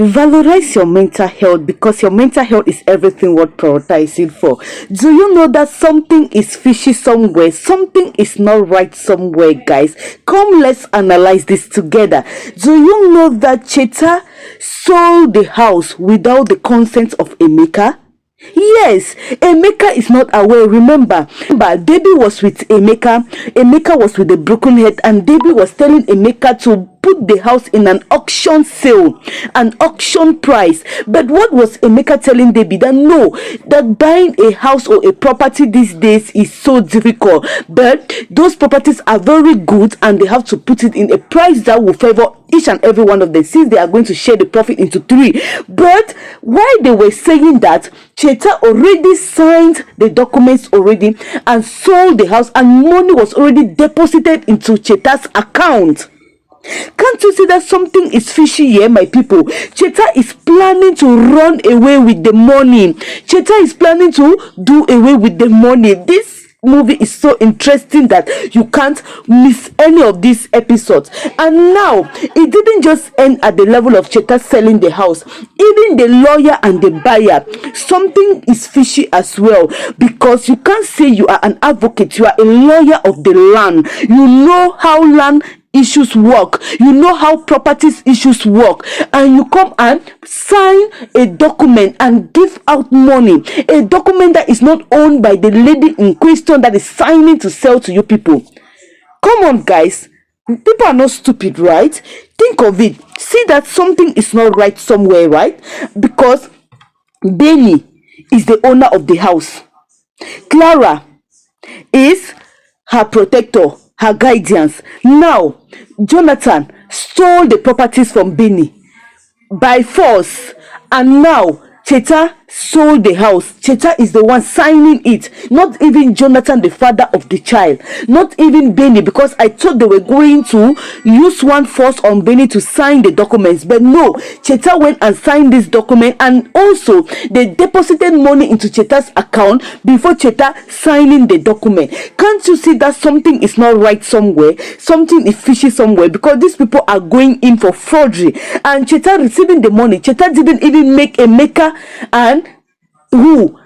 Valorize your mental health because your mental health is everything worth prioritizing for. Do you know that something is fishy somewhere? Something is not right somewhere, guys. Come, let's analyze this together. Do you know that Cheta sold the house without the consent of Emeka? Yes, Emeka is not aware. Remember, Debbie was with Emeka. Emeka was with the broken head, and Debbie was telling Emeka to put the house in an auction sale, an auction price. But what was Emeka telling Debbie? That no, that buying a house or a property these days is so difficult. But those properties are very good, and they have to put it in a price that will favor each and every one of them, since they are going to share the profit into three. But while they were saying that, Cheta already signed the documents already and sold the house, and money was already deposited into Cheta's account. Can't you see that something is fishy here, my people? Cheta is planning to run away with the money. Cheta is planning to do away with the money. This movie is so interesting that you can't miss any of these episodes. And now it didn't just end at the level of Cheta selling the house. Even the lawyer and the buyer, something is fishy as well, because you can't say you are an advocate, you are a lawyer of the land. You know how land issues work, you know how properties issues work, and you come and sign a document and give out money, a document that is not owned by the lady in question that is signing to sell to you people. Come on, guys, people are not stupid, right? Think of it. See that something is not right somewhere, right? Because Benny is the owner of the house, Clara is her protector, her guidance. Now Jonathan stole the properties from Benny by force, and now Cheta sold the house. Cheta is the one signing it, not even Jonathan, the father of the child, not even Benny, because I thought they were going to use one force on Benny to sign the documents. But no, Cheta went and signed this document, and also they deposited money into Cheta's account before Cheta signing the document. Can't you see that something is not right somewhere? Something is fishy somewhere, because these people are going in for forgery, and Cheta receiving the money. Cheta didn't even make Emeka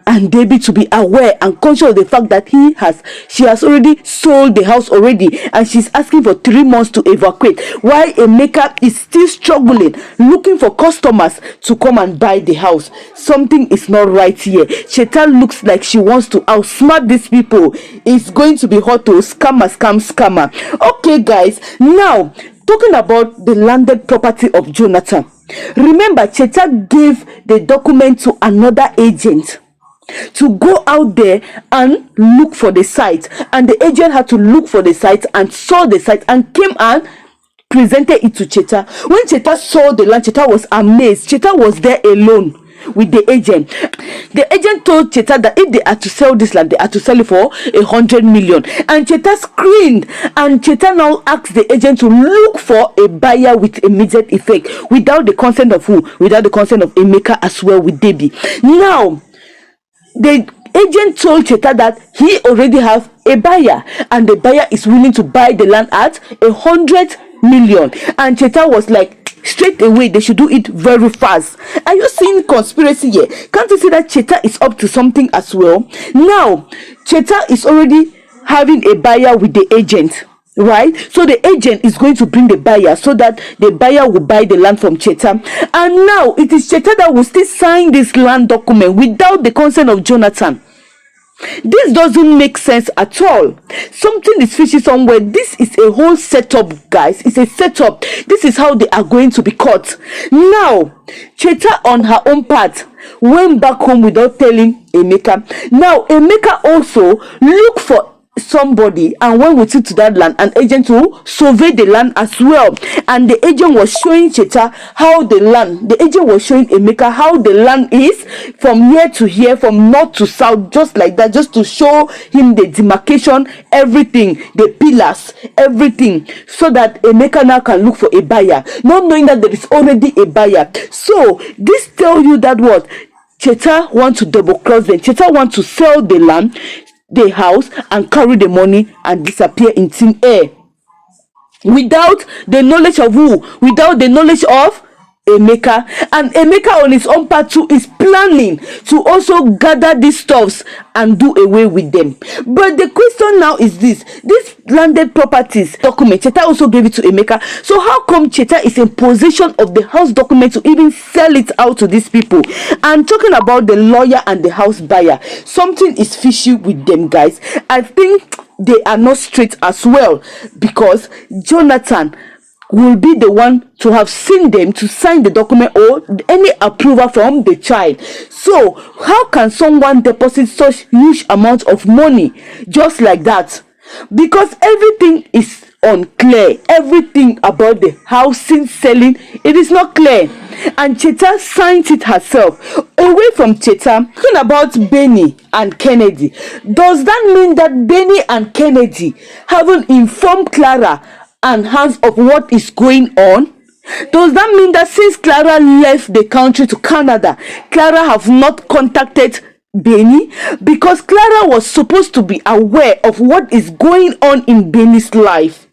and Debbie to be aware and conscious of the fact that she has already sold the house already, and she's asking for 3 months to evacuate, while Emeka is still struggling, looking for customers to come and buy the house. Something is not right here. Cheta looks like she wants to outsmart these people. It's going to be hot to scammer. Okay, guys, now talking about the landed property of Jonathan. Remember, Cheta gave the document to another agent to go out there and look for the site, and the agent had to look for the site and saw the site and came and presented it to Cheta. When Cheta saw the land, Cheta was amazed. Cheta was there alone with the agent. The agent told Cheta that if they are to sell this land, they are to sell it for 100 million. And Cheta screamed, and Cheta now asked the agent to look for a buyer with immediate effect, without the consent of who? Without the consent of Emeka as well, with Debbie. Now, the agent told Cheta that he already have a buyer, and the buyer is willing to buy the land at 100 million. And Cheta was like, straight away they should do it very fast. Are you seeing conspiracy here? Can't you see that Cheta is up to something as well? Now Cheta is already having a buyer with the agent, right? So the agent is going to bring the buyer so that the buyer will buy the land from Cheta. And now it is Cheta that will still sign this land document without the consent of Jonathan. This doesn't make sense at all. Something is fishy somewhere. This is a whole setup, guys. It's a setup. This is how they are going to be caught. Now Cheta on her own part went back home without telling Emeka. Now Emeka also looked for somebody and went with it to that land, an agent to survey the land as well. And the agent was showing Cheta how the agent was showing Emeka how the land is from here to here, from north to south, just like that, just to show him the demarcation, everything, the pillars, everything, so that Emeka now can look for a buyer, not knowing that there is already a buyer. So this tells you that what? Cheta wants to double cross them. Cheta wants to sell the land, the house, and carry the money and disappear in thin air without the knowledge of who? Without the knowledge of Emeka, and Emeka on his own part too is planning to also gather these stuffs and do away with them. But the question now is this landed properties document, Cheta also gave it to Emeka. So how come Cheta is in possession of the house document to even sell it out to these people? And talking about the lawyer and the house buyer, something is fishy with them, guys. I think they are not straight as well, because Jonathan will be the one to have seen them to sign the document or any approval from the child. So how can someone deposit such huge amount of money just like that? Because everything is unclear. Everything about the housing selling, it is not clear, and Cheta signed it herself. Away from Cheta, talking about Benny and Kennedy, does that mean that Benny and Kennedy haven't informed Clara and Hans of what is going on? Does that mean that since Clara left the country to Canada, Clara have not contacted Benny? Because Clara was supposed to be aware of what is going on in Benny's life.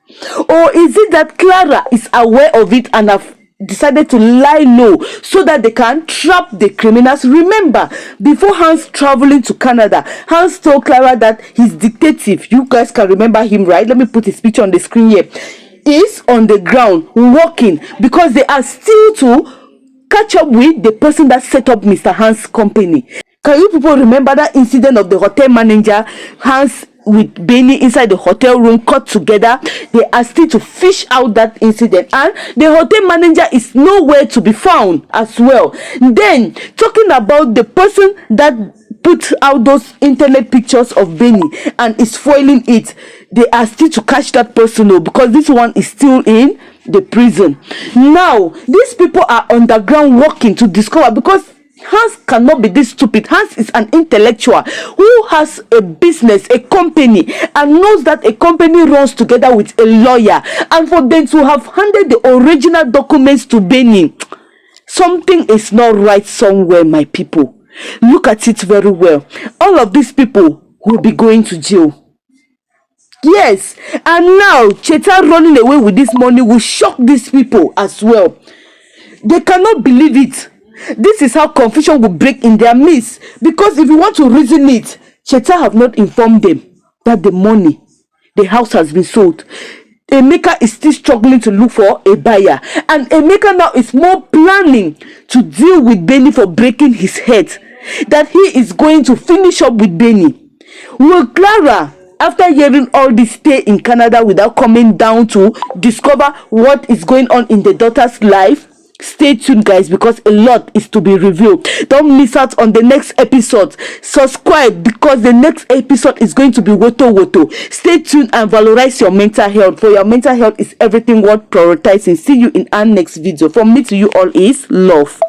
Or is it that Clara is aware of it and have decided to lie low so that they can trap the criminals? Remember, before Hans traveling to Canada, Hans told Clara that his detective, you guys can remember him, right? Let me put his picture on the screen here, is on the ground working because they are still to catch up with the person that set up Mr. Hans' company. Can you people remember that incident of the hotel manager, Hans with Benny inside the hotel room caught together? They are still to fish out that incident, and the hotel manager is nowhere to be found as well. Then talking about the person that put out those internet pictures of Benny and is foiling it, they are still to catch that person, because this one is still in the prison. Now these people are underground working to discover, because Hans cannot be this stupid. Hans is an intellectual who has a business, a company, and knows that a company runs together with a lawyer. And for them to have handed the original documents to Benny, something is not right somewhere, my people. Look at it very well. All of these people will be going to jail. Yes, and now Cheta running away with this money will shock these people as well. They cannot believe it. This is how confusion will break in their midst, because if you want to reason it, Cheta have not informed them that the house has been sold. Emeka is still struggling to look for a buyer, and Emeka now is more planning to deal with Benny for breaking his head, that he is going to finish up with Benny. Will Clara, after hearing all this, stay in Canada without coming down to discover what is going on in the daughter's life? Stay tuned, guys, because a lot is to be revealed. Don't miss out on the next episode. Subscribe, because the next episode is going to be woto. Stay tuned and valorize your mental health, for your mental health is everything worth prioritizing. See you in our next video. From me to you all is love.